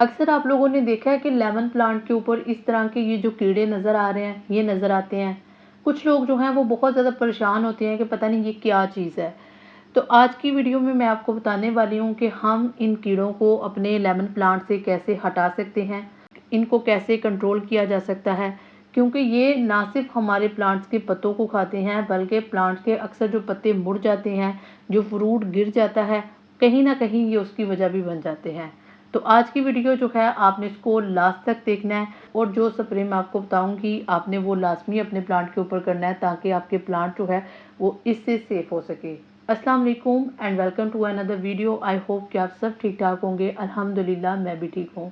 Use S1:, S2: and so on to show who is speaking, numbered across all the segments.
S1: अक्सर आप लोगों ने देखा है कि लेमन प्लांट के ऊपर इस तरह के ये जो कीड़े नज़र आ रहे हैं, ये नज़र आते हैं। कुछ लोग जो हैं वो बहुत ज़्यादा परेशान होते हैं कि पता नहीं ये क्या चीज़ है। तो आज की वीडियो में मैं आपको बताने वाली हूँ कि हम इन कीड़ों को अपने लेमन प्लांट से कैसे हटा सकते हैं, इनको कैसे कंट्रोल किया जा सकता है। क्योंकि ये ना सिर्फ हमारे प्लांट्स के पत्तों को खाते हैं, बल्कि प्लांट के अक्सर जो पत्ते मुड़ जाते हैं, जो फ्रूट गिर जाता है, कहीं ना कहीं ये उसकी वजह भी बन जाते हैं। तो आज की वीडियो जो है आपने इसको लास्ट तक देखना है, और जो स्प्रे मैं आपको बताऊंगी आपने वो लाजमी अपने प्लांट के ऊपर करना है, ताकि आपके प्लांट जो है वो इससे सेफ हो सके। अस्सलाम वालेकुम and welcome to another video. I hope कि आप सब ठीक ठाक होंगे। अल्हम्दुलिल्लाह मैं भी ठीक हूँ।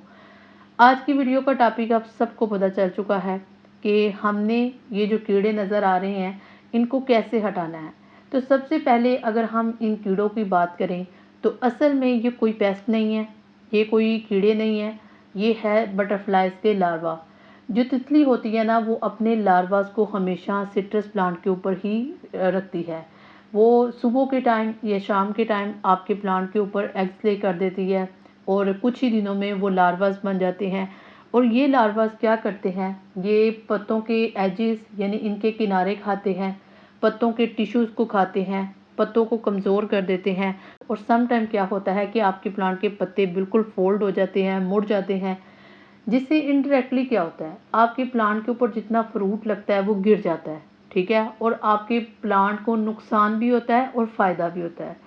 S1: आज की वीडियो का टॉपिक आप सबको पता चल चुका है कि हमने ये जो कीड़े नज़र आ रहे हैं इनको कैसे हटाना है। तो सबसे पहले अगर हम इन कीड़ों की बात करें तो असल में ये कोई पेस्ट नहीं है, ये कोई कीड़े नहीं है, ये है बटरफ्लाइज के लार्वा। जो तितली होती है ना, वो अपने लार्वास को हमेशा सिट्रस प्लांट के ऊपर ही रखती है। वो सुबह के टाइम या शाम के टाइम आपके प्लांट के ऊपर एग्स ले कर देती है, और कुछ ही दिनों में वो लार्वास बन जाते हैं। और ये लार्वास क्या करते हैं, ये पत्तों के एजेस यानी इनके किनारे खाते हैं, पत्तों के टिश्यूज़ को खाते हैं, पत्तों को कमज़ोर कर देते हैं। और सम टाइम क्या होता है कि आपके प्लांट के पत्ते बिल्कुल फोल्ड हो जाते हैं, मुड़ जाते हैं, जिससे इनडायरेक्टली क्या होता है, आपके प्लांट के ऊपर जितना फ्रूट लगता है वो गिर जाता है। ठीक है, और आपके प्लांट को नुकसान भी होता है और फ़ायदा भी होता है।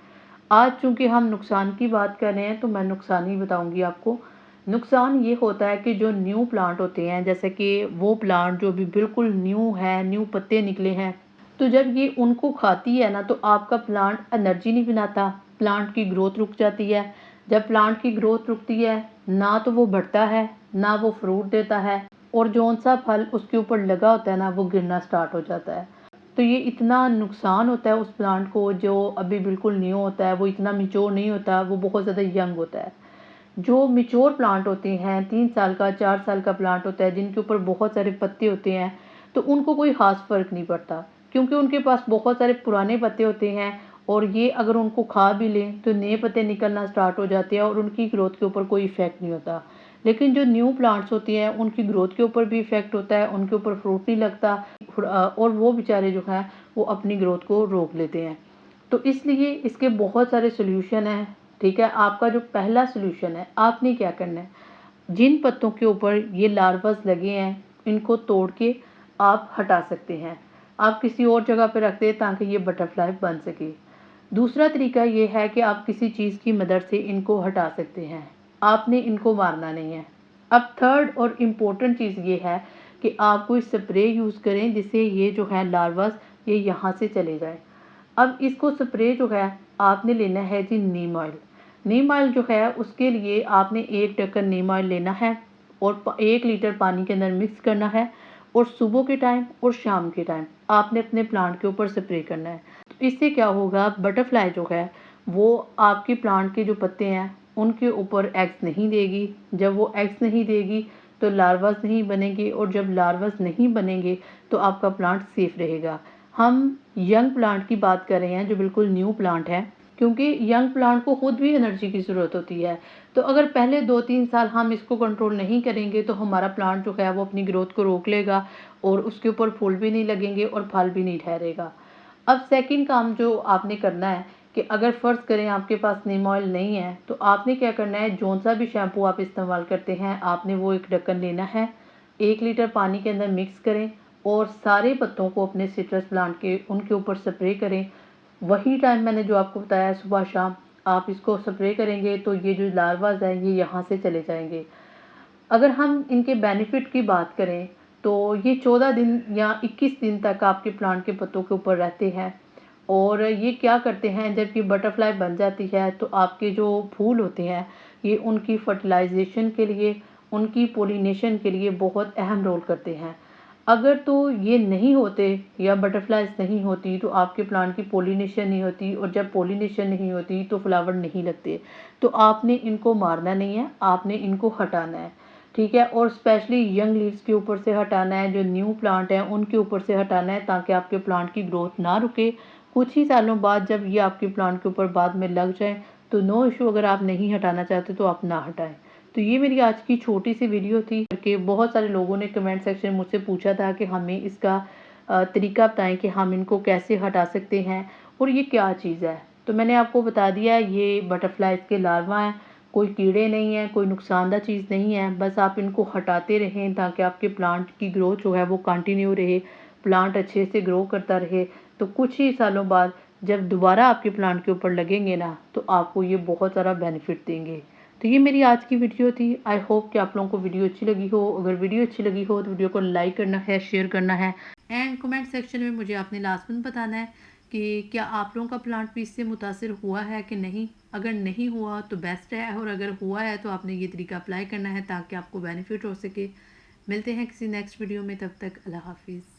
S1: आज चूंकि हम नुकसान की बात कर रहे हैं तो मैं नुकसान ही बताऊंगी आपको। नुकसान ये होता है कि जो न्यू प्लांट होते हैं, जैसे कि वो प्लांट जो भी बिल्कुल न्यू है, न्यू पत्ते निकले हैं, तो जब ये उनको खाती है ना, तो आपका प्लांट एनर्जी नहीं बनाता, प्लांट की ग्रोथ रुक जाती है। जब प्लांट की ग्रोथ रुकती है, ना तो वो बढ़ता है, ना वो फ्रूट देता है, और जौन सा फल उसके ऊपर लगा होता है ना, वो गिरना स्टार्ट हो जाता है। तो ये इतना नुकसान होता है उस प्लांट को जो अभी बिल्कुल न्यू होता है, वो इतना मिच्योर नहीं होता, वो बहुत ज़्यादा यंग होता है। जो मिच्योर प्लांट होते हैं, 3 साल का 4 साल का प्लांट होता है, जिनके ऊपर बहुत सारे पत्ते होते हैं, तो उनको कोई ख़ास फ़र्क नहीं पड़ता, क्योंकि उनके पास बहुत सारे पुराने पत्ते होते हैं। और ये अगर उनको खा भी लें तो नए पत्ते निकलना स्टार्ट हो जाते हैं, और उनकी ग्रोथ के ऊपर कोई इफ़ेक्ट नहीं होता। लेकिन जो न्यू प्लांट्स होती हैं उनकी ग्रोथ के ऊपर भी इफ़ेक्ट होता है, उनके ऊपर फ्रूट नहीं लगता, और वो बेचारे जो हैं वो अपनी ग्रोथ को रोक लेते हैं। तो इसलिए इसके बहुत सारे सॉल्यूशन हैं। ठीक है, आपका जो पहला सॉल्यूशन है, आपने क्या करना है, जिन पत्तों के ऊपर ये लार्वास लगे हैं इनको तोड़ के आप हटा सकते हैं। आप किसी और जगह पे रख दें ताकि ये बटरफ्लाई बन सके। दूसरा तरीका ये है कि आप किसी चीज़ की मदद से इनको हटा सकते हैं, आपने इनको मारना नहीं है। अब थर्ड और इम्पोर्टेंट चीज़ ये है कि आप कोई स्प्रे यूज़ करें जिससे ये जो है लार्वास ये यहाँ से चले जाए। अब इसको स्प्रे जो है आपने लेना है जी नीम ऑयल। नीम ऑयल जो है उसके लिए आपने 1 ढक्कन नीम ऑयल लेना है, और 1 लीटर पानी के अंदर मिक्स करना है, और सुबह के टाइम और शाम के टाइम आपने अपने प्लांट के ऊपर स्प्रे करना है। तो इससे क्या होगा, बटरफ्लाई जो है वो आपके प्लांट के जो पत्ते हैं उनके ऊपर एग्स नहीं देगी। जब वो एग्स नहीं देगी तो लार्वास नहीं बनेंगे, और जब लार्वास नहीं बनेंगे तो आपका प्लांट सेफ रहेगा। हम यंग प्लांट की बात कर रहे हैं जो बिल्कुल न्यू प्लांट है, क्योंकि यंग प्लांट को खुद भी एनर्जी की ज़रूरत होती है। तो अगर पहले 2-3 साल हम इसको कंट्रोल नहीं करेंगे तो हमारा प्लांट जो है वो अपनी ग्रोथ को रोक लेगा, और उसके ऊपर फूल भी नहीं लगेंगे और फल भी नहीं ठहरेगा। अब सेकंड काम जो आपने करना है कि अगर फ़र्ज़ करें आपके पास नीम ऑयल नहीं है, तो आपने क्या करना है, जौन सा भी शैम्पू आप इस्तेमाल करते हैं आपने वो 1 ढक्कन लेना है, 1 लीटर पानी के अंदर मिक्स करें, और सारे पत्तों को अपने सिट्रस प्लांट के उनके ऊपर स्प्रे करें। वही टाइम मैंने जो आपको बताया, सुबह शाम आप इसको स्प्रे करेंगे तो ये जो लार्वाज हैं ये यहाँ से चले जाएंगे। अगर हम इनके बेनिफिट की बात करें तो ये 14 दिन या 21 दिन तक आपके प्लांट के पत्तों के ऊपर रहते हैं। और ये क्या करते हैं, जब ये बटरफ्लाई बन जाती है तो आपके जो फूल होते हैं ये उनकी फर्टिलाइजेशन के लिए, उनकी पोलिनेशन के लिए बहुत अहम रोल करते हैं। अगर तो ये नहीं होते या बटरफ्लाइज नहीं होती तो आपके प्लांट की पोलिनेशन नहीं होती, और जब पोलिनेशन नहीं होती तो फ्लावर नहीं लगते। तो आपने इनको मारना नहीं है, आपने इनको हटाना है। ठीक है, और स्पेशली यंग लीव्स के ऊपर से हटाना है, जो न्यू प्लांट हैं उनके ऊपर से हटाना है, ताकि आपके प्लांट की ग्रोथ ना रुके। कुछ ही सालों बाद जब ये आपके प्लांट के ऊपर बाद में लग जाए तो नो इशू, अगर आप नहीं हटाना चाहते तो आप ना हटाएं। तो ये मेरी आज की छोटी सी वीडियो थी कि बहुत सारे लोगों ने कमेंट सेक्शन में मुझसे पूछा था कि हमें इसका तरीका बताएं कि हम इनको कैसे हटा सकते हैं और ये क्या चीज़ है। तो मैंने आपको बता दिया है, ये बटरफ्लाइज के लार्वा हैं, कोई कीड़े नहीं हैं, कोई नुकसानदा चीज़ नहीं है। बस आप इनको हटाते रहें ताकि आपके प्लांट की ग्रोथ जो है वो कंटिन्यू रहे, प्लांट अच्छे से ग्रो करता रहे। तो कुछ ही सालों बाद जब दोबारा आपके प्लांट के ऊपर लगेंगे ना, तो आपको ये बहुत सारा बेनिफिट देंगे। तो ये मेरी आज की वीडियो थी। आई होप कि आप लोगों को वीडियो अच्छी लगी हो। अगर वीडियो अच्छी लगी हो तो वीडियो को लाइक करना है, शेयर करना है एंड कमेंट सेक्शन में मुझे आपने लास्ट में बताना है कि क्या आप लोगों का प्लांट भी इससे मुतासिर हुआ है कि नहीं। अगर नहीं हुआ तो बेस्ट है, और अगर हुआ है तो आपने ये तरीका अप्लाई करना है ताकि आपको बेनिफिट हो सके। मिलते हैं किसी नेक्स्ट वीडियो में, तब तक अल्लाह हाफिज़।